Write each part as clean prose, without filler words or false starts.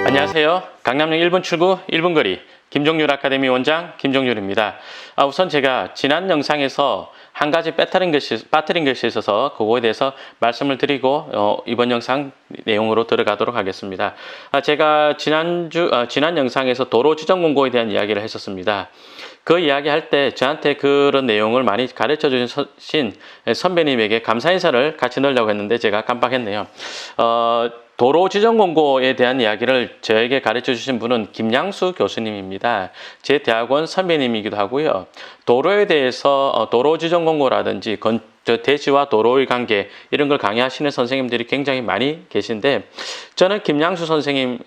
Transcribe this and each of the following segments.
안녕하세요. 강남역 1번 출구 1번 거리 김종률 아카데미 원장 김종률입니다. 우선 제가 지난 영상에서 한 가지 빠뜨린 것이 있어서 그거에 대해서 말씀을 드리고 이번 영상 내용으로 들어가도록 하겠습니다. 제가 지난 영상에서 도로 지정 공고에 대한 이야기를 했었습니다. 그 이야기 할 때 저한테 그런 내용을 많이 가르쳐 주신 선배님에게 감사 인사를 같이 넣으려고 했는데 제가 깜빡했네요. 도로 지정 공고에 대한 이야기를 저에게 가르쳐 주신 분은 김양수 교수님입니다. 제 대학원 선배님이기도 하고요. 도로에 대해서 도로 지정 공고라든지 대지와 도로의 관계 이런 걸 강의하시는 선생님들이 굉장히 많이 계신데 저는 김양수 선생님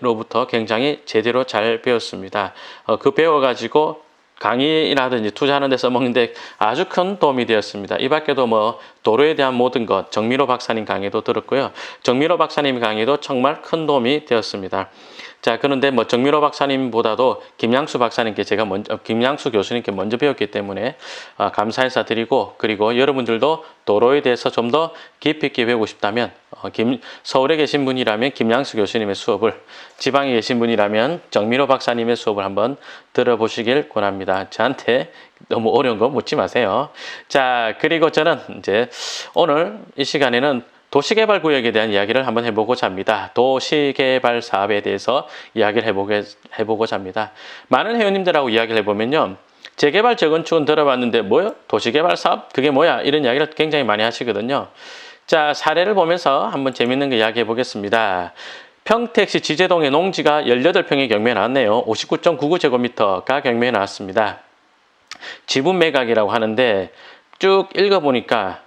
로부터 굉장히 제대로 잘 배웠습니다. 그 배워가지고 강의라든지 투자하는 데 써먹는데 아주 큰 도움이 되었습니다. 이 밖에도 뭐 도로에 대한 모든 것 정미로 박사님 강의도 들었고요. 정미로 박사님 강의도 정말 큰 도움이 되었습니다. 자, 그런데 뭐 정미로 박사님보다도 김양수 교수님께 먼저 배웠기 때문에 감사 인사 드리고, 그리고 여러분들도 도로에 대해서 좀 더 깊이 있게 배우고 싶다면 서울에 계신 분이라면 김양수 교수님의 수업을, 지방에 계신 분이라면 정미로 박사님의 수업을 한번 들어보시길 권합니다. 저한테 너무 어려운 거 묻지 마세요. 자, 그리고 저는 이제 오늘 이 시간에는 도시개발구역에 대한 이야기를 한번 해보고자 합니다. 도시개발 사업에 대해서 이야기를 해보고자 합니다. 많은 회원님들하고 이야기를 해보면요, 재개발 재건축은 들어봤는데 뭐요? 도시개발 사업? 그게 뭐야? 이런 이야기를 굉장히 많이 하시거든요. 자, 사례를 보면서 한번 재밌는 거 이야기해 보겠습니다. 평택시 지제동의 농지가 18평의 경매에 나왔네요. 59.99제곱미터가 경매에 나왔습니다. 지분 매각이라고 하는데 쭉 읽어보니까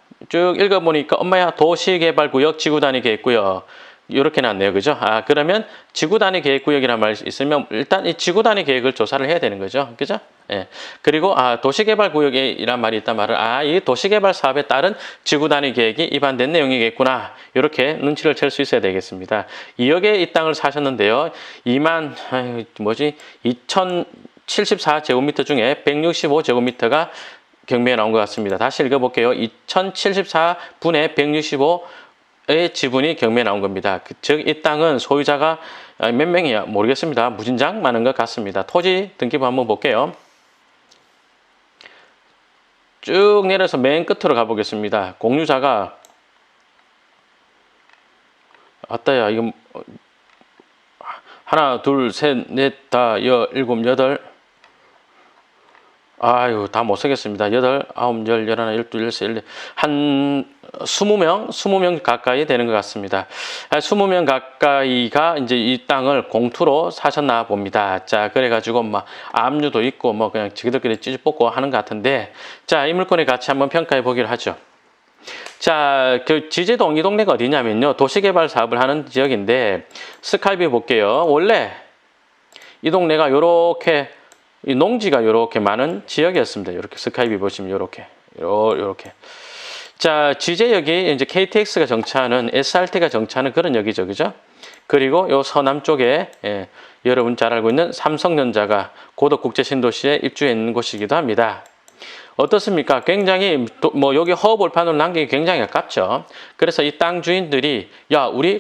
엄마야 도시개발구역 지구단위 계획구역 이렇게 나왔네요. 그죠? 그러면 지구단위 계획구역이라는 말이 있으면 일단 이 지구단위 계획을 조사를 해야 되는 거죠. 그죠? 예. 그리고 도시개발구역이란 말이 있단 말은 이 도시개발 사업에 따른 지구단위 계획이 위반된 내용이겠구나. 이렇게 눈치를 챌 수 있어야 되겠습니다. 2억에 이 땅을 사셨는데요. 2074제곱미터 중에 165제곱미터가 경매에 나온 것 같습니다. 다시 읽어볼게요. 2074분의 165의 지분이 경매에 나온 겁니다. 즉, 이 땅은 소유자가 몇 명이야 모르겠습니다. 무진장 많은 것 같습니다. 토지 등기부 한번 볼게요. 쭉 내려서 맨 끝으로 가보겠습니다. 공유자가 이거 하나, 둘, 셋, 넷, 다, 일곱, 여덟. 다 못 쓰겠습니다. 8, 9, 10, 11, 12, 13, 14, 한 20명 가까이 되는 것 같습니다. 20명 가까이가 이제 이 땅을 공투로 사셨나 봅니다. 자, 그래가지고 압류도 있고 그냥 지그들끼리 찌집뽑고 하는 것 같은데, 자, 이 물건의 가치 한번 평가해 보기로 하죠. 자, 그 지제동 이 동네가 어디냐면요, 도시개발 사업을 하는 지역인데 스카이뷰 볼게요. 원래 이 동네가 요렇게 이 농지가 이렇게 많은 지역이었습니다. 이렇게 스카이뷰 보시면 이렇게. 자, 지제역이 이제 KTX가 정차하는, SRT가 정차하는 그런 역이죠. 그죠? 그리고 요 서남 쪽에 여러분 잘 알고 있는 삼성전자가 고덕국제신도시에 입주해 있는 곳이기도 합니다. 어떻습니까? 굉장히 여기 허허벌판으로 남기기 굉장히 가깝죠. 그래서 이 땅 주인들이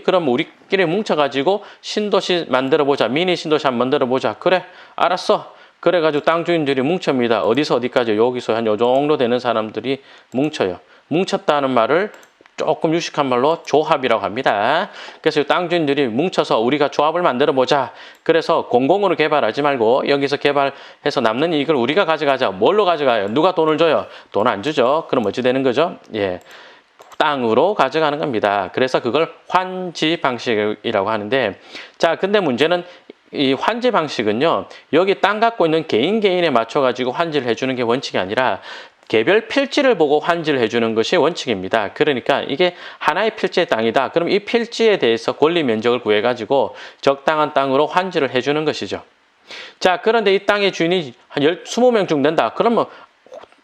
그럼 우리끼리 뭉쳐가지고 신도시 만들어보자. 미니 신도시 한번 만들어보자. 그래, 알았어. 그래가지고 땅 주인들이 뭉칩니다. 어디서 어디까지? 여기서 한 요 정도 되는 사람들이 뭉쳐요. 뭉쳤다는 말을 조금 유식한 말로 조합이라고 합니다. 그래서 땅 주인들이 뭉쳐서 우리가 조합을 만들어 보자. 그래서 공공으로 개발하지 말고 여기서 개발해서 남는 이익을 우리가 가져가자. 뭘로 가져가요? 누가 돈을 줘요? 돈 안 주죠. 그럼 어찌 되는 거죠? 예, 땅으로 가져가는 겁니다. 그래서 그걸 환지 방식이라고 하는데, 자, 근데 문제는 이 환지 방식은요, 여기 땅 갖고 있는 개인에 맞춰가지고 환지를 해주는 게 원칙이 아니라 개별 필지를 보고 환지를 해주는 것이 원칙입니다. 그러니까 이게 하나의 필지의 땅이다. 그럼 이 필지에 대해서 권리 면적을 구해가지고 적당한 땅으로 환지를 해주는 것이죠. 자, 그런데 이 땅의 주인이 한 20명 중 된다. 그러면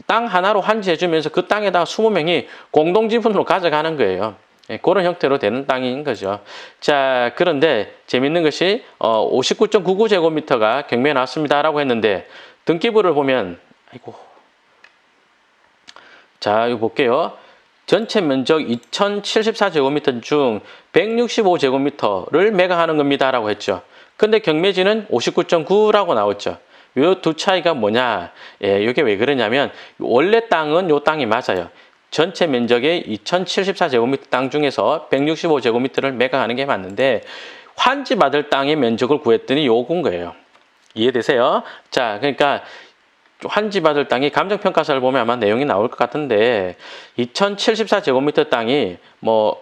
땅 하나로 환지해주면서 그 땅에다가 20명이 공동지분으로 가져가는 거예요. 그런 형태로 되는 땅인 거죠. 자, 그런데 재밌는 것이 59.99제곱미터가 경매에 나왔습니다라고 했는데 등기부를 보면 자, 이거 볼게요. 전체 면적 2074제곱미터 중 165제곱미터를 매각하는 겁니다라고 했죠. 근데 경매지는 59.9라고 나왔죠. 요 두 차이가 뭐냐? 예, 이게 왜 그러냐면 원래 땅은 요 땅이 맞아요. 전체 면적의 2074제곱미터 땅 중에서 165제곱미터를 매각하는 게 맞는데 환지 받을 땅의 면적을 구했더니 요건 거예요. 이해되세요? 자, 그러니까 환지 받을 땅이 감정평가서를 보면 아마 내용이 나올 것 같은데 2074제곱미터 땅이 뭐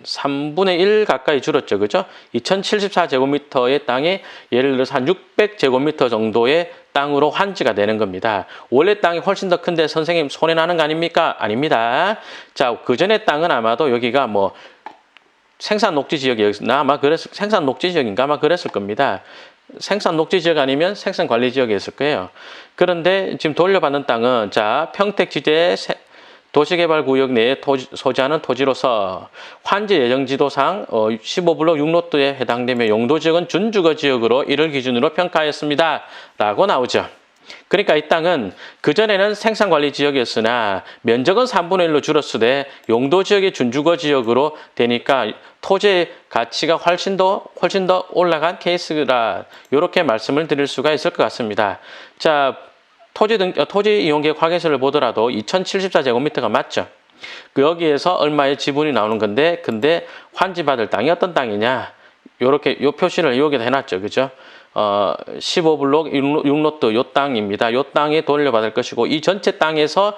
3분의 1 가까이 줄었죠. 그죠? 2074제곱미터의 땅이 예를 들어서 한 600제곱미터 정도의 땅으로 환지가 되는 겁니다. 원래 땅이 훨씬 더 큰데 선생님 손해나는 거 아닙니까? 아닙니다. 자, 그전에 땅은 아마도 여기가 뭐 생산 녹지 지역이었나 아마 생산 녹지 지역인가 아마 그랬을 겁니다. 생산 녹지 지역 아니면 생산 관리 지역이었을 거예요. 그런데 지금 돌려받는 땅은 자 평택지대 도시개발구역 내에 소지하는 토지로서 환지 예정지도상 15블록 6로트에 해당되며 용도지역은 준주거지역으로 이를 기준으로 평가하였습니다. 라고 나오죠. 그러니까 이 땅은 그전에는 생산관리지역이었으나 면적은 3분의 1로 줄었으되 용도지역이 준주거지역으로 되니까 토지의 가치가 훨씬 더 올라간 케이스라 이렇게 말씀을 드릴 수가 있을 것 같습니다. 자, 토지 이용계획 확인서를 보더라도 2074제곱미터가 맞죠. 여기에서 얼마의 지분이 나오는 건데 근데 환지받을 땅이 어떤 땅이냐 요렇게 요 표시를 여기다 해놨죠. 그죠? 15블록 6로트 요 땅입니다. 요 땅에 돌려받을 것이고 이 전체 땅에서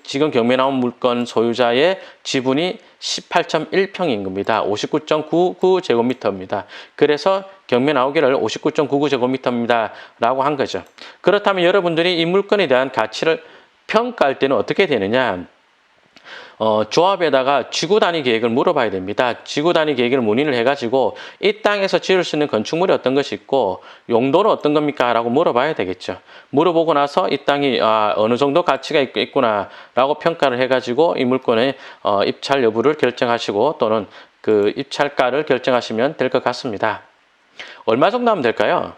지금 경매 나온 물건 소유자의 지분이 18.1평인 겁니다. 59.99제곱미터입니다. 그래서 경매 나오기를 59.99제곱미터입니다. 라고 한 거죠. 그렇다면 여러분들이 이 물건에 대한 가치를 평가할 때는 어떻게 되느냐? 조합에다가 지구 단위 계획을 물어봐야 됩니다. 지구 단위 계획을 문의를 해가지고 이 땅에서 지을 수 있는 건축물이 어떤 것이 있고 용도는 어떤 겁니까? 라고 물어봐야 되겠죠. 물어보고 나서 이 땅이 어느 정도 가치가 있구나 라고 평가를 해가지고 이 물건의 입찰 여부를 결정하시고 또는 그 입찰가를 결정하시면 될 것 같습니다. 얼마 정도 하면 될까요?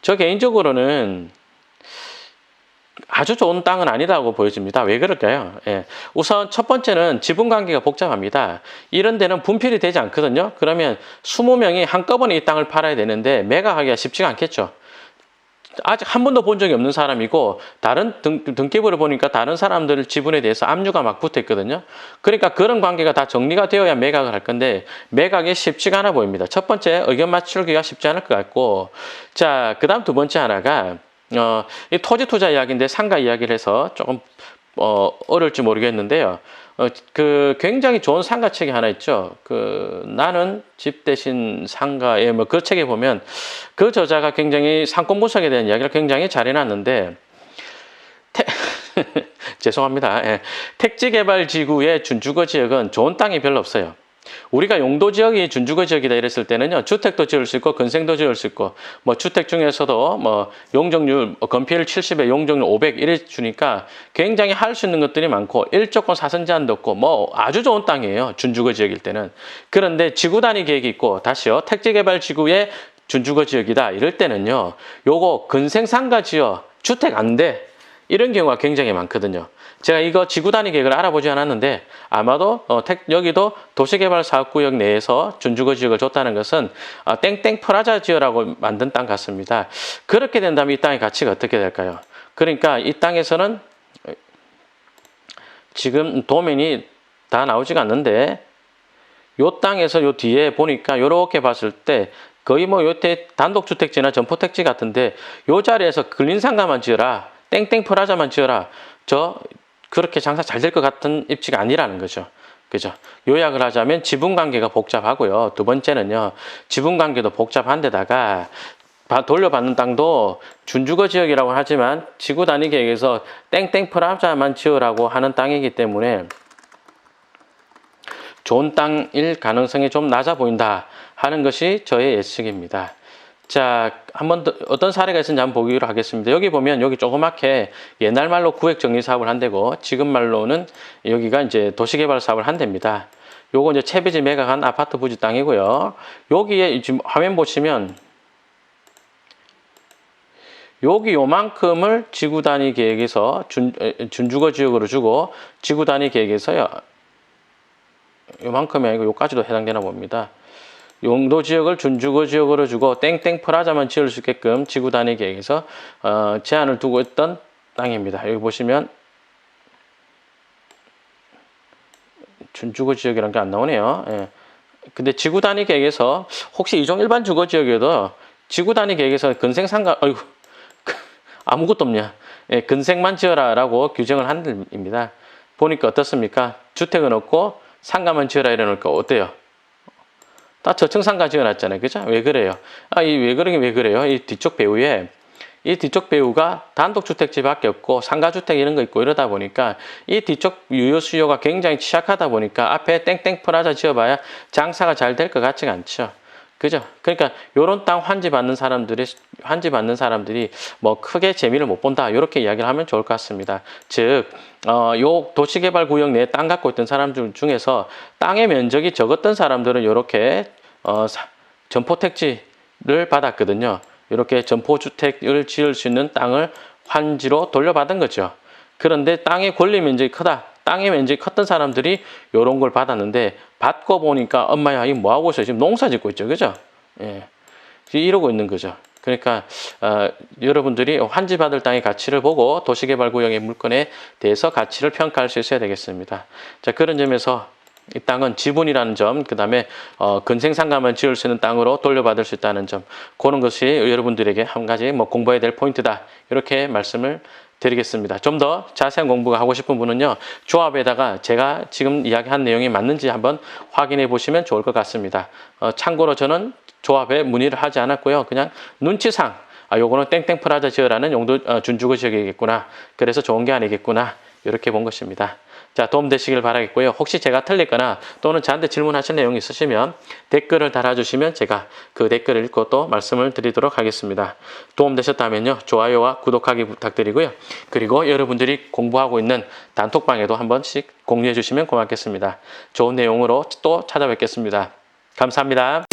저 개인적으로는 아주 좋은 땅은 아니라고 보여집니다. 왜 그럴까요? 예. 우선 첫 번째는 지분 관계가 복잡합니다. 이런 데는 분필이 되지 않거든요. 그러면 20명이 한꺼번에 이 땅을 팔아야 되는데 매각하기가 쉽지가 않겠죠. 아직 한 번도 본 적이 없는 사람이고 다른 등기부를 보니까 다른 사람들 지분에 대해서 압류가 막 붙어 있거든요. 그러니까 그런 관계가 다 정리가 되어야 매각을 할 건데 매각이 쉽지가 않아 보입니다. 첫 번째 의견 맞추기가 쉽지 않을 것 같고 자, 그다음 두 번째 하나가 이 토지 투자 이야기인데 상가 이야기를 해서 조금 어려울지 모르겠는데요. 그 굉장히 좋은 상가책이 하나 있죠. 그 나는 집 대신 상가에 뭐 그 책에 보면 그 저자가 굉장히 상권 분석에 대한 이야기를 굉장히 잘 해놨는데 죄송합니다. 예. 택지개발지구의 준주거 지역은 좋은 땅이 별로 없어요. 우리가 용도지역이 준주거지역이다 이랬을 때는요, 주택도 지을 수 있고, 건생도 지을 수 있고, 뭐, 주택 중에서도 뭐, 용적률, 건폐율 70에 용적률 500 이래 주니까 굉장히 할 수 있는 것들이 많고, 일조권 사선 제한도 없고, 뭐, 아주 좋은 땅이에요. 준주거지역일 때는. 그런데 지구 단위 계획이 있고, 다시요, 택지개발지구의 준주거지역이다 이럴 때는요, 요거 근생상가 지어, 주택 안 돼. 이런 경우가 굉장히 많거든요. 제가 이거 지구 단위 계획을 알아보지 않았는데 아마도 여기도 도시개발사업구역 내에서 준주거 지역을 줬다는 것은 땡땡 프라자 지어라고 만든 땅 같습니다. 그렇게 된다면 이 땅의 가치가 어떻게 될까요? 그러니까 이 땅에서는 지금 도면이 다 나오지가 않는데 요 땅에서 요 뒤에 보니까 요렇게 봤을 때 거의 뭐 요때 단독주택지나 전포택지 같은데 요 자리에서 근린상가만 지어라. 땡땡 프라자만 지어라. 그렇게 장사 잘 될 것 같은 입지가 아니라는 거죠. 그죠? 요약을 하자면 지분 관계가 복잡하고요. 두 번째는요, 지분 관계도 복잡한 데다가 돌려받는 땅도 준주거 지역이라고 하지만 지구 단위 계획에서 땡땡 프라자만 지으라고 하는 땅이기 때문에 좋은 땅일 가능성이 좀 낮아 보인다 하는 것이 저의 예측입니다. 자, 한번 더 어떤 사례가 있는지 한번 보기로 하겠습니다. 여기 보면 여기 조그맣게 옛날 말로 구획 정리 사업을 한대고 지금 말로는 여기가 이제 도시개발 사업을 한답니다. 요거 이제 채비지 매각한 아파트 부지 땅이고요. 여기에 지금 화면 보시면 여기 요만큼을 지구 단위 계획에서 준주거 지역으로 주고 지구 단위 계획에서요. 요만큼이 아니고 요까지도 해당되나 봅니다. 용도 지역을 준주거 지역으로 주고 땡땡 프라자만 지을 수 있게끔 지구 단위 계획에서 제한을 두고 있던 땅입니다. 여기 보시면 준주거 지역이라는 게 안 나오네요. 예. 근데 지구 단위 계획에서 혹시 이종 일반 주거 지역에도 지구 단위 계획에서 근생상가 아이고 아무것도 없냐. 예, 근생만 지어라라고 규정을 한 데입니다. 보니까 어떻습니까? 주택은 없고 상가만 지어라 이러니까 어때요? 다 저층 상가 지어놨잖아요. 그죠? 왜 그래요? 왜 그러긴 왜 그래요? 이 뒤쪽 배우가 단독주택지밖에 없고 상가주택 이런 거 있고 이러다 보니까 이 뒤쪽 유효 수요가 굉장히 취약하다 보니까 앞에 땡땡 프라자 지어봐야 장사가 잘 될 것 같지가 않죠. 그죠? 그러니까 요런 땅 환지 받는 사람들이 뭐 크게 재미를 못 본다. 이렇게 이야기를 하면 좋을 것 같습니다. 즉, 요 도시개발구역 내에 땅 갖고 있던 사람들 중에서 땅의 면적이 적었던 사람들은 요렇게 점포택지를 받았거든요. 이렇게 점포주택을 지을 수 있는 땅을 환지로 돌려받은 거죠. 그런데 땅의 권리 면적이 크다. 땅의 면적이 컸던 사람들이 이런 걸 받았는데 받고 보니까 엄마야 이 뭐 하고 있어? 지금 농사 짓고 있죠. 그죠? 예. 이러고 있는 거죠. 그러니까 여러분들이 환지 받을 땅의 가치를 보고 도시개발구역의 물건에 대해서 가치를 평가할 수 있어야 되겠습니다. 자, 그런 점에서 이 땅은 지분이라는 점, 그 다음에 근생상가만 지을 수 있는 땅으로 돌려받을 수 있다는 점, 그런 것이 여러분들에게 한 가지 뭐 공부해야 될 포인트다. 이렇게 말씀을 드리겠습니다. 좀 더 자세한 공부가 하고 싶은 분은요, 조합에다가 제가 지금 이야기한 내용이 맞는지 한번 확인해 보시면 좋을 것 같습니다. 참고로 저는 조합에 문의를 하지 않았고요. 그냥 눈치상, 요거는 땡땡 프라자 지어라는 용도 준주거 지역이겠구나. 그래서 좋은 게 아니겠구나. 이렇게 본 것입니다. 자, 도움되시길 바라겠고요. 혹시 제가 틀렸거나 또는 저한테 질문하실 내용이 있으시면 댓글을 달아주시면 제가 그 댓글을 읽고 또 말씀을 드리도록 하겠습니다. 도움되셨다면요. 좋아요와 구독하기 부탁드리고요. 그리고 여러분들이 공부하고 있는 단톡방에도 한 번씩 공유해 주시면 고맙겠습니다. 좋은 내용으로 또 찾아뵙겠습니다. 감사합니다.